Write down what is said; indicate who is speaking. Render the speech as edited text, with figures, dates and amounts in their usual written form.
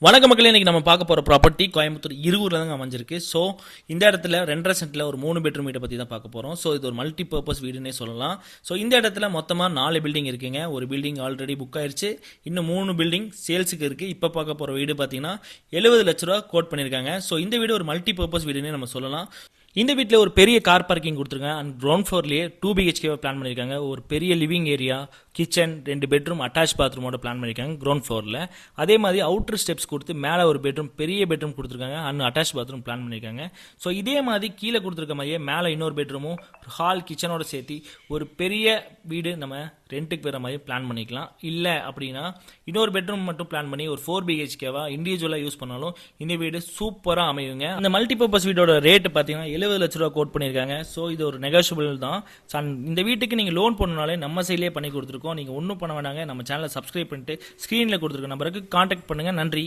Speaker 1: வணக்க மக்களே, இன்னைக்கு நம்ம பார்க்க போற ப்ராப்பர்ட்டி கோயம்புத்தூர் இருகூர்ல தான் அமைஞ்சிருக்கு. ஸோ இந்த இடத்துல 2.5 சென்ட்ல ஒரு 3 பெட்ரூம் வீட்டை பத்தி தான் பார்க்க போறோம். ஸோ இது ஒரு மல்டி பர்பஸ் வீடுன்னே சொல்லலாம். ஸோ இந்த இடத்துல மொத்தமா 4 பில்டிங் இருக்குங்க. ஒரு பில்டிங் ஆல்ரெடி புக் ஆயிருச்சு, இன்னும் 3 பில்டிங் சேல்ஸுக்கு இருக்கு. இப்போ பார்க்க போற வீடு பார்த்தீங்கன்னா 70 லட்ச ரூபா கோட் பண்ணியிருக்காங்க. ஸோ இந்த வீடு ஒரு மல்டி பர்பஸ் வீடுன்னே நம்ம சொல்லலாம். இந்த வீட்டில் ஒரு பெரிய கார் பார்க்கிங் கொடுத்துருக்காங்க. அண்ட் கிரவுண்ட் ஃப்ளோர்லேயே 2 BHK பிளான் பண்ணியிருக்காங்க. ஒரு பெரிய living area, kitchen, 2 bedroom attach பாத்ரூமோட பிளான் பண்ணியிருக்காங்க கிரவுண்ட் ஃப்ளோரில். அதே மாதிரி அவுட்டர் ஸ்டெப்ஸ் கொடுத்து மேலே ஒரு பெட்ரூம், பெரிய பெட்ரூம் கொடுத்துருக்காங்க. அண்ட் அட்டாச் பாத்ரூம் பிளான் பண்ணியிருக்காங்க. ஸோ இதே மாதிரி கீழே கொடுத்துருக்க மாதிரியே மேலே இன்னொரு பெட்ரூமும் ஹால் கிச்சனோட சேர்த்து ஒரு பெரிய வீடு நம்ம ரெண்ட்டுக்கு பெற மாதிரி பிளான் பண்ணிக்கலாம். இல்லை அப்படின்னா இன்னொரு பெட்ரூம் மட்டும் பிளான் பண்ணி ஒரு 4 BHKவா இண்டிவிஜுவலாக யூஸ் பண்ணாலும் இந்த வீடு சூப்பராக அமையுங்க. இந்த மல்டிபர்பஸ் வீடோட ரேட்டு பார்த்தீங்கன்னா 70 லட்ச ரூபா கோட் பண்ணியிருக்காங்க. ஸோ இது ஒரு நெகோஷியபிள் தான். இந்த வீட்டுக்கு நீங்கள் லோன் பண்ணனாலே நம்ம சைட்லேயே பண்ணி கொடுத்துருக்கோம். நீங்கள் ஒன்றும் பண்ண வேண்டாங்க, நம்ம சேனலை சப்ஸ்கிரைப் பண்ணிட்டு ஸ்க்ரீனில் கொடுத்துருக்க நம்பருக்கு கான்டாக்ட் பண்ணுங்கள். நன்றி.